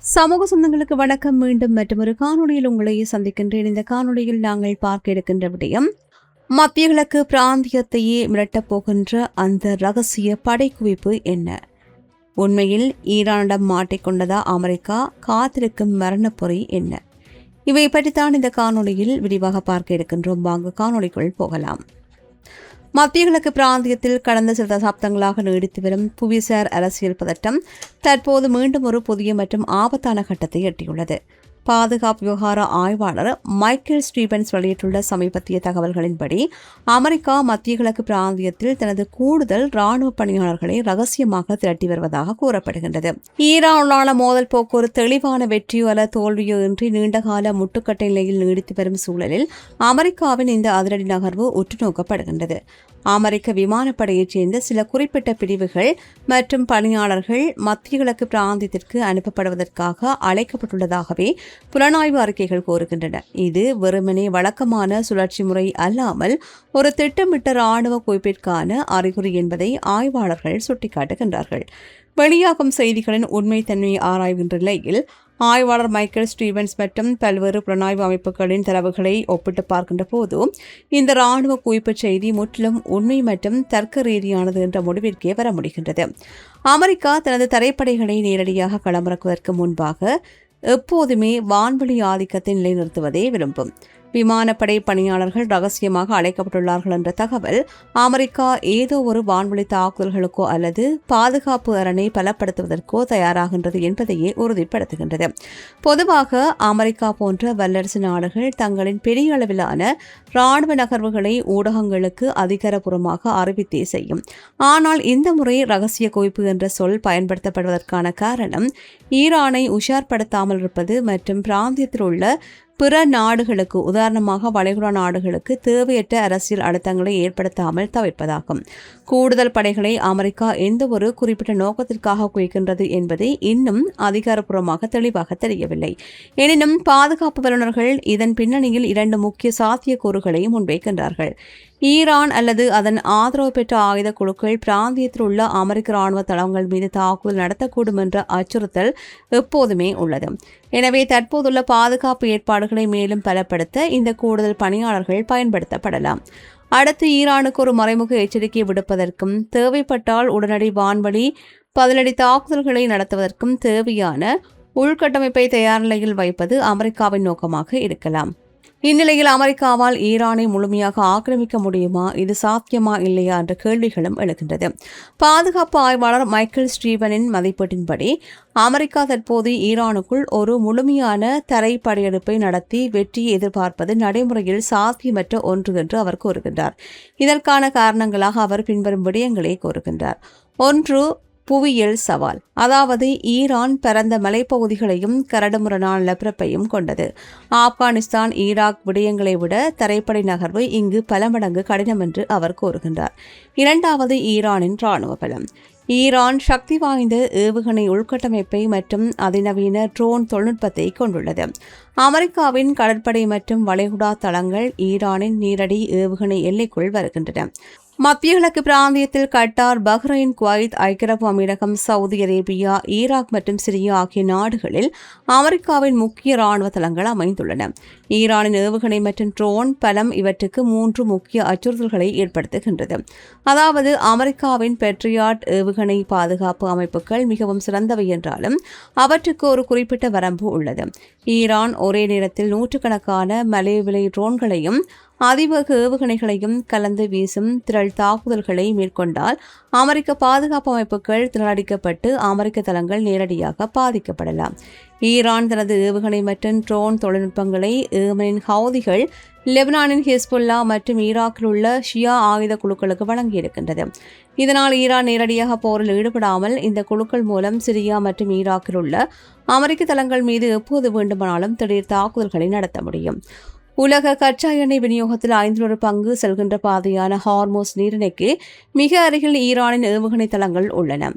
சமூக சொந்தங்களுக்கு வணக்கம். மீண்டும் மற்றொரு காணொலியில் உங்களை சந்திக்கின்றேன். இந்த காணொலியில் நாங்கள் பார்க்க இருக்கின்ற விடயம், மத்திய கிழக்கு பிராந்தியத்தையே மிரட்டப் போகின்ற அந்த ரகசிய படைக்குவிப்பு என்ன? உண்மையில் ஈரானிடம் மாட்டிக்கொண்டதா அமெரிக்கா? காத்திருக்கும் மரணப்பொறி என்ன? இவை பற்றித்தான் இந்த காணொலியில் விரிவாக பார்க்க இருக்கின்றோம். வாங்க காணொலிக்குள் போகலாம். மத்திய கிழக்கு பிராந்தியத்தில் கடந்த சில தசாப்தங்களாக நீடித்து வரும் புவிசார் அரசியல் பதட்டம் தற்போது மீண்டும் ஒரு புதிய மற்றும் ஆபத்தான கட்டத்தை எட்டியுள்ளது. பாதுகாப்பு விவகார ஆய்வாளர் மைக்கேல் ஸ்டீவன்ஸ் வெளியிட்டுள்ள சமீபத்திய தகவல்களின்படி, அமெரிக்கா மத்திய கிழக்கு பிராந்தியத்தில் தனது கூடுதல் ராணுவ பணியாளர்களை ரகசியமாக திரட்டி வருவதாக கூறப்படுகின்றது. ஈரானுடனான மோதல் போக்கு ஒரு தெளிவான வெற்றியோ அல்ல தோல்வியோ இன்றி நீண்டகால முட்டுக்கட்டை நிலையில் நீடித்து வரும் சூழலில் அமெரிக்காவின் இந்த அதிரடி நகர்வு உற்றுநோக்கப்படுகின்றது. அமெரிக்க விமானப்படையைச் சேர்ந்த சில குறிப்பிட்ட பிரிவுகள் மற்றும் பணியாளர்கள் மத்திய கிழக்கு பிராந்தியத்திற்கு அனுப்பப்படுவதற்காக அழைக்கப்பட்டுள்ளதாகவே புலனாய்வு அறிக்கைகள் கோருகின்றன. இது வெறுமனே வழக்கமான சுழற்சி முறை அல்லாமல் ஒரு திட்டமிட்ட ராணுவ குவிப்பிற்கான அறிகுறி என்பதை ஆய்வாளர்கள் சுட்டிக்காட்டுகின்றார்கள். வெளியாகும் செய்திகளின் உண்மைத்தன்மையை ஆராய்கின்ற நிலையில் ஆய்வாளர் மைக்கேல் ஸ்டீவன்ஸ் மற்றும் பல்வேறு புலனாய்வு அமைப்புகளின் தரவுகளை ஒப்பிட்டு பார்க்கின்ற போது இந்த ராணுவ குவிப்பு செய்தி முற்றிலும் உண்மை மற்றும் தர்க்க ரீதியானது என்ற முடிவிற்கே வர முடிகின்றது. அமெரிக்கா தனது தரைப்படைகளை நேரடியாக களமிறக்குவதற்கு முன்பாக எப்போதுமே வான்வெளி ஆதிக்கத்தை நிலைநிறுத்துவதே விரும்பும். விமானப்படை பணியாளர்கள் ரகசியமாக அழைக்கப்பட்டுள்ளார்கள் என்ற தகவல் அமெரிக்கா ஏதோ ஒரு வான்வெளி தாக்குதல்களுக்கோ அல்லது பாதுகாப்பு அரணை பலப்படுத்துவதற்கோ தயாராகின்றது என்பதையே உறுதிப்படுத்துகின்றது. பொதுவாக அமெரிக்கா போன்ற வல்லரசு நாடுகள் தங்களின் பெரிய அளவிலான ராணுவ நகர்வுகளை ஊடகங்களுக்கு அதிகாரப்பூர்வமாக அறிவித்தே செய்யும். ஆனால் இந்த முறை ரகசிய குவிப்பு என்ற சொல் பயன்படுத்தப்படுவதற்கான காரணம், ஈரானை உஷார்படுத்தாமல் இருப்பது மற்றும் பிராந்தியத்தில் உள்ள பிற நாடுகளுக்கு, உதாரணமாக வளைகுடா நாடுகளுக்கு தேவையற்ற அரசியல் அழுத்தங்களை ஏற்படுத்தாமல் தவிர்ப்பதாகும். கூடுதல் படைகளை அமெரிக்கா எந்த ஒரு குறிப்பிட்ட நோக்கத்திற்காக குவிக்கின்றது என்பதை இன்னும் அதிகாரப்பூர்வமாக தெளிவாக தெரியவில்லை. எனினும் பாதுகாப்பு வல்லுநர்கள் இதன் பின்னணியில் இரண்டு முக்கிய சாத்தியக்கூறுகளை முன்வைக்கின்றார்கள். ஈரான் அல்லது அதன் ஆதரவு பெற்ற ஆயுத குழுக்கள் பிராந்தியத்தில் உள்ள அமெரிக்க ராணுவ தளங்கள் மீது தாக்குதல் நடத்தக்கூடும் என்ற அச்சுறுத்தல் எப்போதுமே உள்ளது. எனவே தற்போதுள்ள பாதுகாப்பு ஏற்பாடுகளை மேலும் பலப்படுத்த இந்த கூடுதல் பணியாளர்கள் பயன்படுத்தப்படலாம். அடுத்து, ஈரானுக்கு ஒரு மறைமுக எச்சரிக்கை விடுப்பதற்கும் தேவைப்பட்டால் உடனடி வான்வழி பதிலடி தாக்குதல்களை நடத்துவதற்கும் தேவையான உள்கட்டமைப்பை தயார் நிலையில் வைப்பது அமெரிக்காவின் நோக்கமாக இருக்கலாம். இந்நிலையில் அமெரிக்காவால் ஈரானை முழுமையாக ஆக்கிரமிக்க முடியுமா, இது சாத்தியமா இல்லையா என்ற கேள்விகளும் எழுகின்றது. பாதுகாப்பு ஆய்வாளர் மைக்கேல் ஸ்டீவனின் மதிப்பீட்டின்படி, அமெரிக்கா தற்போது ஈரானுக்குள் ஒரு முழுமையான தரைப்படையெடுப்பை நடத்தி வெற்றியை எதிர்பார்ப்பது நடைமுறையில் சாத்தியமற்ற ஒன்று என்று அவர் கூறுகின்றார். இதற்கான காரணங்களாக அவர் பின்வரும் விடயங்களை கூறுகின்றார். ஒன்று, புவியியல் சவால். அதாவது, ஈரான் பரந்த மலைப்பகுதிகளையும் கரடுமுரடான நிலப்பரப்பையும் கொண்டது. ஆப்கானிஸ்தான், ஈராக் விடயங்களை விட தரைப்படை நகர்வு இங்கு பல மடங்கு கடினம் என்று அவர் கூறுகின்றார். இரண்டாவது, ஈரானின் ராணுவ பலம். ஈரான் சக்தி வாய்ந்த ஏவுகணை உள்கட்டமைப்பை மற்றும் அதிநவீன ட்ரோன் தொழில்நுட்பத்தை கொண்டுள்ளது. அமெரிக்காவின் கடற்படை மற்றும் வளைகுடா தளங்கள் ஈரானின் நீரடி ஏவுகணை எல்லைக்குள் வருகின்றன. மத்திய கிழக்கு பிராந்தியத்தில் கட்டார், பஹ்ரைன், குவைத், ஐக்கிய அரபு அமீரகம், சவுதி அரேபியா, ஈராக் மற்றும் சிரியா ஆகிய நாடுகளில் அமெரிக்காவின் முக்கிய ராணுவ தளங்கள் அமைந்துள்ளன. ஈரானின் ஏவுகணை மற்றும் ட்ரோன் பலம் இவற்றுக்கு மூன்று முக்கிய அச்சுறுத்தல்களை ஏற்படுத்துகின்றது. அதாவது, அமெரிக்காவின் பெட்ரியாட் ஏவுகணை பாதுகாப்பு அமைப்புகள் மிகவும் சிறந்தவை என்றாலும் அவற்றுக்கு ஒரு குறிப்பிட்ட வரம்பு உள்ளது. ஈரான் ஒரே நேரத்தில் நூற்றுக்கணக்கான மலைவிலை ட்ரோன்களையும் அதிவேக ஏவுகணைகளையும் கலந்து வீசும் திரள் தாக்குதல்களை மேற்கொண்டால் அமெரிக்க பாதுகாப்பு அமைப்புகள் திரளடிக்கப்பட்டு அமெரிக்க தளங்கள் நேரடியாக பாதிக்கப்படலாம். ஈரான் தனது ஏவுகணை மற்றும் ட்ரோன் தொழில்நுட்பங்களை ஏமனின் ஹவுதிகள், லெபனானின் ஹிஸ்புல்லா மற்றும் ஈராக்கில் உள்ள ஷியா ஆயுத குழுக்களுக்கு வழங்கியிருக்கின்றது. இதனால் ஈரான் நேரடியாக போரில் ஈடுபடாமல் இந்த குழுக்கள் மூலம் சிரியா மற்றும் ஈராக்கில் உள்ள அமெரிக்க தளங்கள் மீது எப்போது வேண்டுமானாலும் திடீர் தாக்குதல்களை நடத்த முடியும். உலக கச்சா எண்ணெய் விநியோகத்தில் 5 பங்கு செல்கின்ற பாதையான ஹார்மோஸ் நீரிணைக்கு மிக அருகில் ஈரானின் ஏவுகணை தளங்கள் உள்ளன.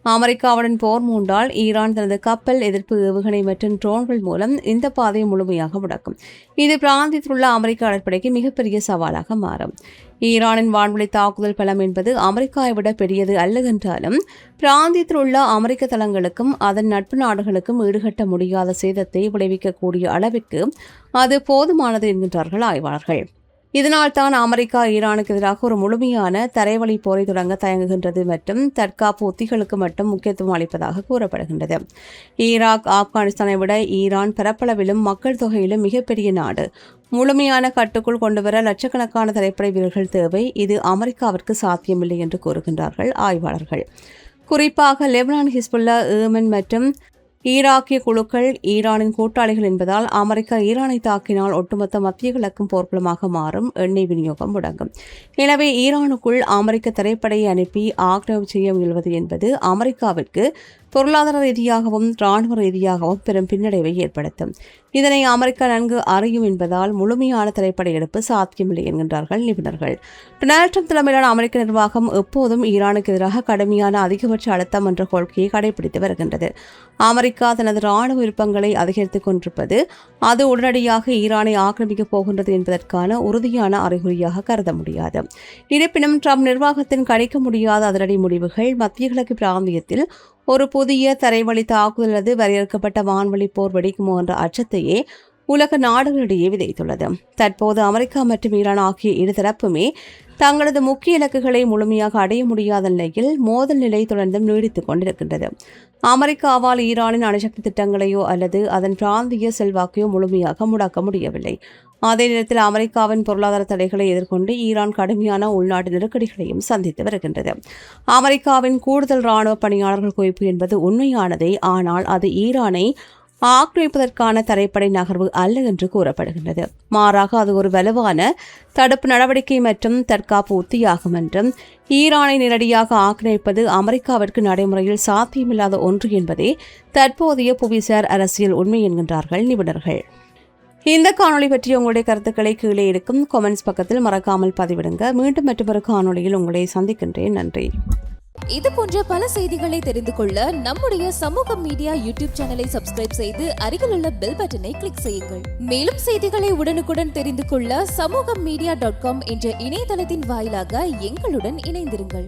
அமெரிக்காவுடன் போர் மூண்டால் ஈரான் தனது கப்பல் எதிர்ப்பு ஏவுகணை மற்றும் ட்ரோன்கள் மூலம் இந்த பாதையை முழுமையாக முடக்கும். இது பிராந்தியத்தில் உள்ள அமெரிக்க கடற்படைக்கு மிகப்பெரிய சவாலாக மாறும். ஈரானின் வான்வழி தாக்குதல் பலம் என்பது அமெரிக்காவை விட பெரியது அல்ல என்றாலும் பிராந்தியத்தில் உள்ள அமெரிக்க தளங்களுக்கும் அதன் நட்பு நாடுகளுக்கும் ஈடுகட்ட முடியாத சேதத்தை விளைவிக்கக்கூடிய அளவிற்கு அது போதுமானது என்கின்றார்கள் ஆய்வாளர்கள். இதனால் தான் அமெரிக்கா ஈரானுக்கு எதிராக ஒரு முழுமையான தரைவழி போரை தொடங்க தயங்குகின்றது மற்றும் தற்காப்பு உத்திகளுக்கு மட்டும் முக்கியத்துவம் அளிப்பதாக கூறப்படுகின்றது. ஈராக், ஆப்கானிஸ்தானை விட ஈரான் பரப்பளவிலும் மக்கள் தொகையிலும் மிகப்பெரிய நாடு. முழுமையான கட்டுக்குள் கொண்டுவர லட்சக்கணக்கான தரைப்படை வீரர்கள் தேவை. இது அமெரிக்காவிற்கு சாத்தியமில்லை என்று கூறுகின்றார்கள் ஆய்வாளர்கள். குறிப்பாக லெபனான், ஹிஸ்புல்லா, ஏமன் மற்றும் ஈராக்கிய குழுக்கள் ஈரானின் கூட்டாளிகள் என்பதால் அமெரிக்கா ஈரானை தாக்கினால் ஒட்டுமொத்த மத்திய கிழக்கும் போர்க்குளமாக மாறும். எண்ணெய் விநியோகம் முடங்கும். எனவே ஈரானுக்குள் அமெரிக்க தரைப்படையை அனுப்பி ஆக்கிரமிப்பு செய்ய முயல்வது என்பது அமெரிக்காவிற்கு பொருளாதார ரீதியாகவும் இராணுவ ரீதியாகவும் பெரும் பின்னடைவை ஏற்படுத்தும். இதனை அமெரிக்கா நன்கு அறியும் என்பதால் முழுமையான திரைப்பட எடுப்பு சாத்தியமில்லை என்கின்றார்கள் நிபுணர்கள். டொனால்ட் ட்ரம்ப் தலைமையிலான அமெரிக்க நிர்வாகம் எப்போதும் ஈரானுக்கு எதிராக கடுமையான அதிகபட்ச அழுத்தம் என்ற கொள்கையை கடைபிடித்து வருகின்றது. அமெரிக்கா தனது இராணுவ விருப்பங்களை அதிகரித்துக் கொண்டிருப்பது அது உடனடியாக ஈரானை ஆக்கிரமிக்கப் போகின்றது என்பதற்கான உறுதியான அறிகுறியாக கருத முடியாது. இருப்பினும் ட்ரம்ப் நிர்வாகத்தின் கணிக்க முடியாத அதிரடி முடிவுகள் மத்திய கிழக்கு பிராந்தியத்தில் ஒரு புதிய தரைவழி தாக்குதல் அல்லது வரையறுக்கப்பட்ட வான்வழி போர் வெடிக்குமோ என்ற அச்சத்தையே உலக நாடுகளிடையே விதைத்துள்ளது. தற்போது அமெரிக்கா மற்றும் ஈரான் ஆகிய இருதரப்புமே தங்களது முக்கிய இலக்குகளை முழுமையாக அடைய முடியாத நிலையில் மோதல் நிலை தொடர்ந்தும் நீடித்துக் கொண்டிருக்கின்றது. அமெரிக்காவால் ஈரானின் அணுசக்தி திட்டங்களையோ அல்லது அதன் பிராந்திய செல்வாக்கையோ முழுமையாக முடக்க முடியவில்லை. அதே நேரத்தில் அமெரிக்காவின் பொருளாதார தடைகளை எதிர்கொண்டு ஈரான் கடுமையான உள்நாட்டு நெருக்கடிகளையும் சந்தித்து வருகின்றது. அமெரிக்காவின் கூடுதல் இராணுவ பணியாளர்கள் குவிப்பு என்பது உண்மையானதே, ஆனால் அது ஈரானை ஆக்கிரமிப்பதற்கான தரைப்படை நகர்வு அல்ல என்று கூறப்படுகின்றது. மாறாக அது ஒரு வலுவான தடுப்பு நடவடிக்கை மற்றும் தற்காப்பு உத்தியாகும் என்றும் ஈரானை நேரடியாக ஆக்கிரமிப்பது அமெரிக்காவிற்கு நடைமுறையில் சாத்தியமில்லாத ஒன்று என்பதே தற்போதைய புவிசார் அரசியல் உண்மை என்கின்றார்கள் நிபுணர்கள். இந்த காணொளி பற்றி உங்களுடைய கருத்துக்களை கீழே இருக்கும் கமெண்ட்ஸ் பக்கத்தில் மறக்காமல் பதிவிடுங்க. மீண்டும் மற்றொரு காணொளியில் உங்களை சந்திக்கின்றேன். நன்றி. இது போன்ற பல செய்திகளை தெரிந்து கொள்ள நம்முடைய சமூக மீடியா யூடியூப் சேனலை சப்ஸ்கிரைப் செய்து அருகில் உள்ள பெல் பட்டனை கிளிக் செய்யுங்கள். மேலும் செய்திகளை உடனுக்குடன் தெரிந்து கொள்ள சமூகமீடியா.com என்ற இணையதளத்தின் வாயிலாக எங்களுடன் இணைந்திருங்கள்.